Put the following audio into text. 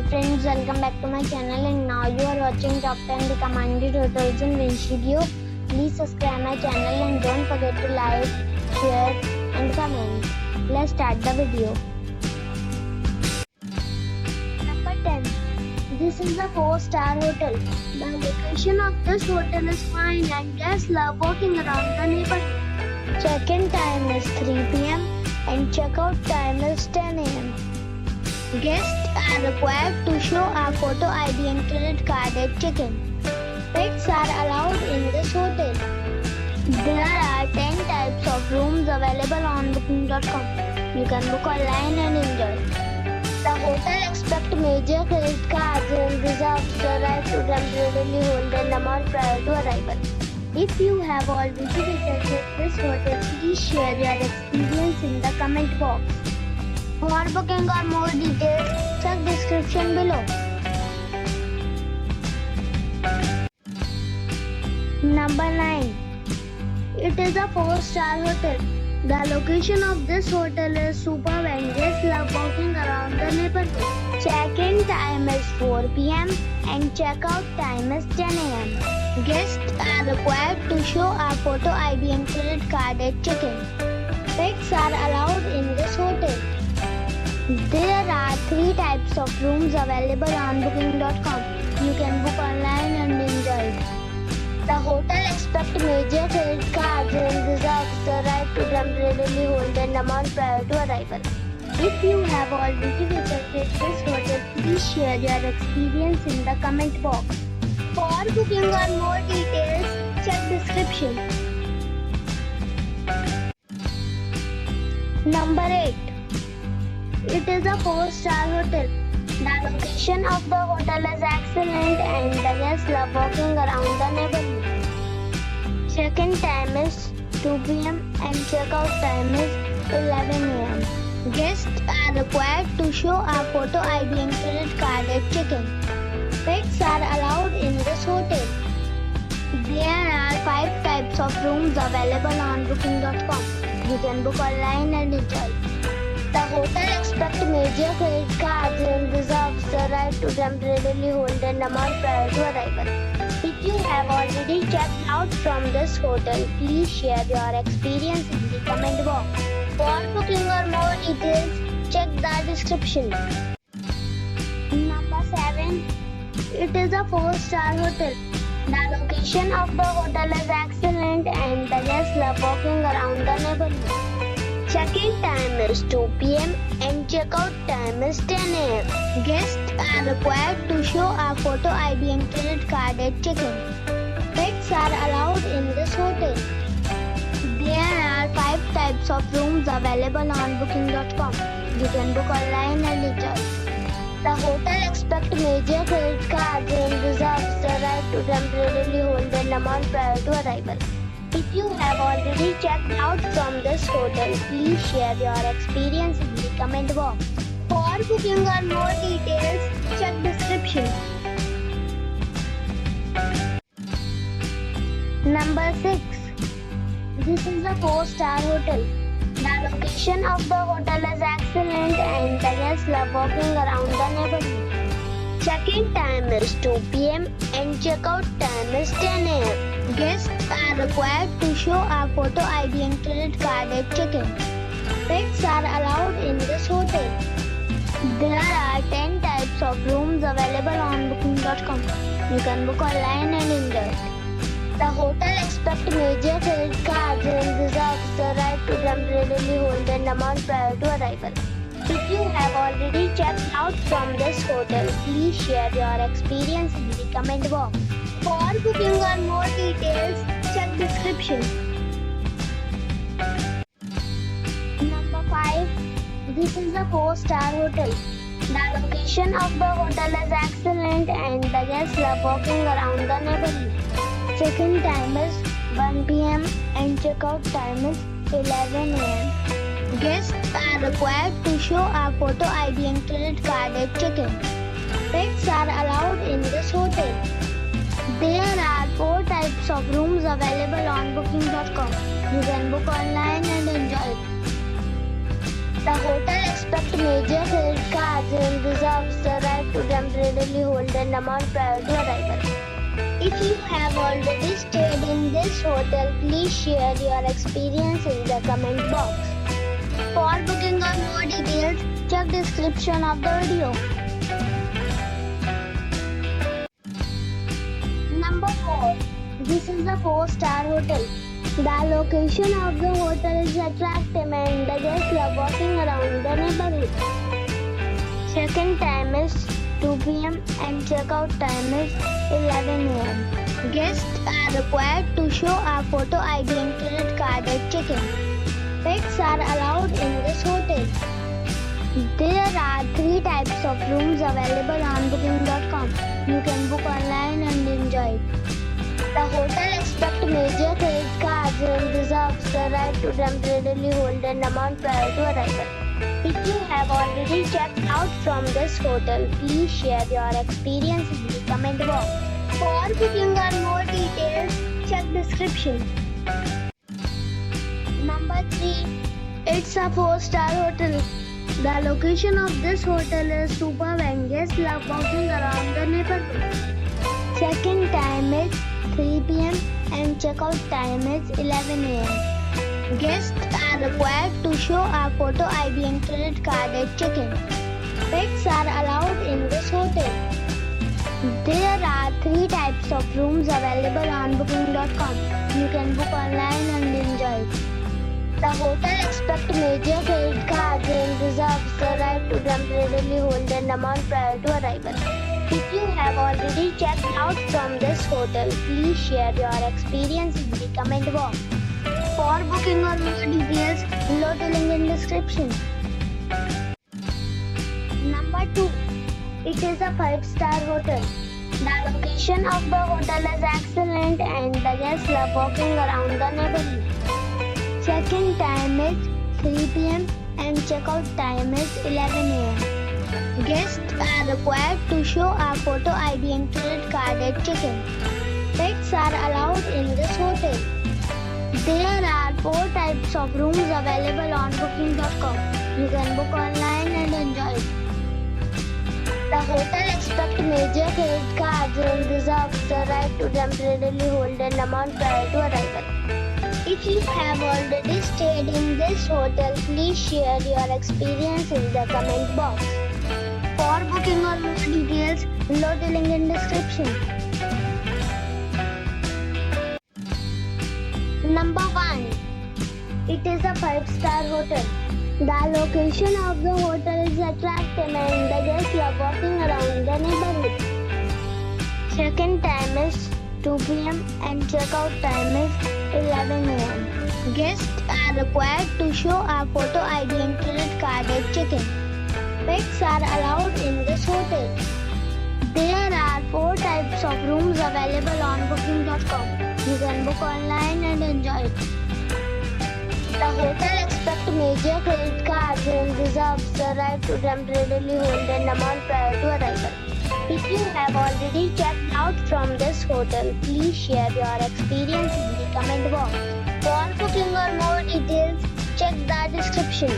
friends, welcome back to my channel, and now you are watching top 10 recommended hotels in Vinci. Please subscribe my channel and don't forget to like, share and comment. Let's start the video. Number 10. This is a 4-star hotel. The location of this hotel is fine and guests love walking around the neighborhood. Check-in time is 3 p.m. and check-out time is 10 a.m. Guests are required to show a photo ID and credit card at check-in. Pets are allowed in this hotel. There are 10 types of rooms available on booking.com. You can book online and enjoy. The hotel accepts major credit cards and reserves the right to temporarily hold an amount prior to arrival. If you have already visited this hotel, please share your experience in the comment box. For booking or more details, check description below. Number 9. It is a 4-star hotel. The location of this hotel is superb and guests love walking around the neighborhood. Check-in time is 4 p.m. and check-out time is 10 a.m. Guests are required to show a photo ID and credit card at check-in. Pets are allowed in this hotel. There are 3 types of rooms available on booking.com. You can book online and enjoy it. The hotel accepts major credit cards and reserves the right to temporarily hold an amount prior to arrival. If you have already visited this hotel, please share your experience in the comment box. For booking or more details, check description. Number 8. It is a 4-star hotel. The location of the hotel is excellent and the guests love walking around the neighborhood. Check-in time is 2 p.m. and check-out time is 11 a.m. Guests are required to show a photo ID and credit card at check-in. Pets are allowed in this hotel. There are 5 types of rooms available on booking.com. You can book online and enjoy. The hotel accepts major credit cards and reserves the right to temporarily hold an amount prior to arrival. If you have already checked out from this hotel, please share your experience in the comment box. For booking or more details, check the description. Number 7. It is a 4-star hotel. The location of the hotel is excellent and the guests love walking around the neighborhood. Check-in time is 2 p.m. and check-out time is 10 a.m. Guests are required to show a photo ID and credit card at check-in. Pets are allowed in this hotel. There are 5 types of rooms available on booking.com. You can book online and enjoy. The hotel accepts major credit cards and reserves the right to temporarily hold an amount prior to arrival. If you have already checked out from this hotel, please share your experience in the comment box. For booking or more details, check description. Number 6. This is a 4-star hotel. The location of the hotel is excellent and the guests love walking around the neighborhood. Check-in time is 2 p.m. and check-out time is 10 a.m. Guests are required to show a photo ID and credit card at check-in. Pets are allowed in this hotel. There are 10 types of rooms available on booking.com. You can book online and enjoy. The hotel accepts major credit cards and reserves the right to temporarily hold an amount prior to arrival. If you have already checked out from this hotel, please share your experience in the comment box. For booking or more details, check description. Number 5. This is a 4-star hotel. The location of the hotel is excellent and the guests love walking around the neighborhood. Check-in time is 1 p.m. and check-out time is 11 a.m. Guests are required to show a photo ID and credit card at check-in. Pets are allowed in this hotel. There are 4 types of rooms available on booking.com. You can book online and enjoy it. The hotel accepts major credit cards and reserves the right to temporarily hold an amount prior to arrival. If you have already stayed in this hotel, please share your experience in the comment box. For booking or more details, check description of the video. Number 4. This is a 4-star hotel. The location of the hotel is attractive and the guests love walking around the neighborhood. Check-in time is 2 p.m. and check-out time is 11 a.m. Guests are required to show a photo ID and credit card at check-in. Pets are allowed in this hotel. There are 3 types of rooms available on booking.com. You can book online and enjoy it. The hotel accepts major credit cards and reserves the right to temporarily hold an amount prior to arrival. If you have already checked out from this hotel, please share your experience in the comment box. For booking or more details, check description. Number 3. It's a 4-star hotel. The location of this hotel is superb and guests love walking around the neighborhood. Check-in time is 3 p.m. and check-out time is 11 a.m. Guests are required to show a photo ID and credit card at check-in. Pets are allowed in this hotel. There are 3 types of rooms available on booking.com. You can book online and enjoy it. The hotel accepts major credit cards and reserves the right to temporarily hold an amount prior to arrival. If you have already checked out from this hotel, please share your experience in the comment box. For booking or more details, below the link in description. Number 2. It is a 5-star hotel. The location of the hotel is excellent and the guests love walking around the neighborhood. Check-in time is 3 p.m. and check-out time is 11 a.m. Guests are required to show a photo ID and credit card at check-in. Pets are allowed in this hotel. There are 4 types of rooms available on booking.com. You can book online and enjoy it. The hotel accepts major credit cards and reserves the right to temporarily hold an amount prior to arrival. If you have already stayed in this hotel, please share your experience in the comment box. For booking or more details, below the link in description. Number 1. It is a 5-star hotel. The location of the hotel is attractive and the guests love walking around the neighborhood. Check-in time is 2 p.m. and check-out time is 11 a.m. Guests are required to show a photo ID and credit card at check-in. Pets are allowed in this hotel. There are 4 types of rooms available on booking.com. You can book online and enjoy it. The hotel accepts major credit cards and reserves the right to temporarily hold an amount prior to arrival. If you have already checked out from this hotel, please share your experience in the comment box. For booking or more details, check the description.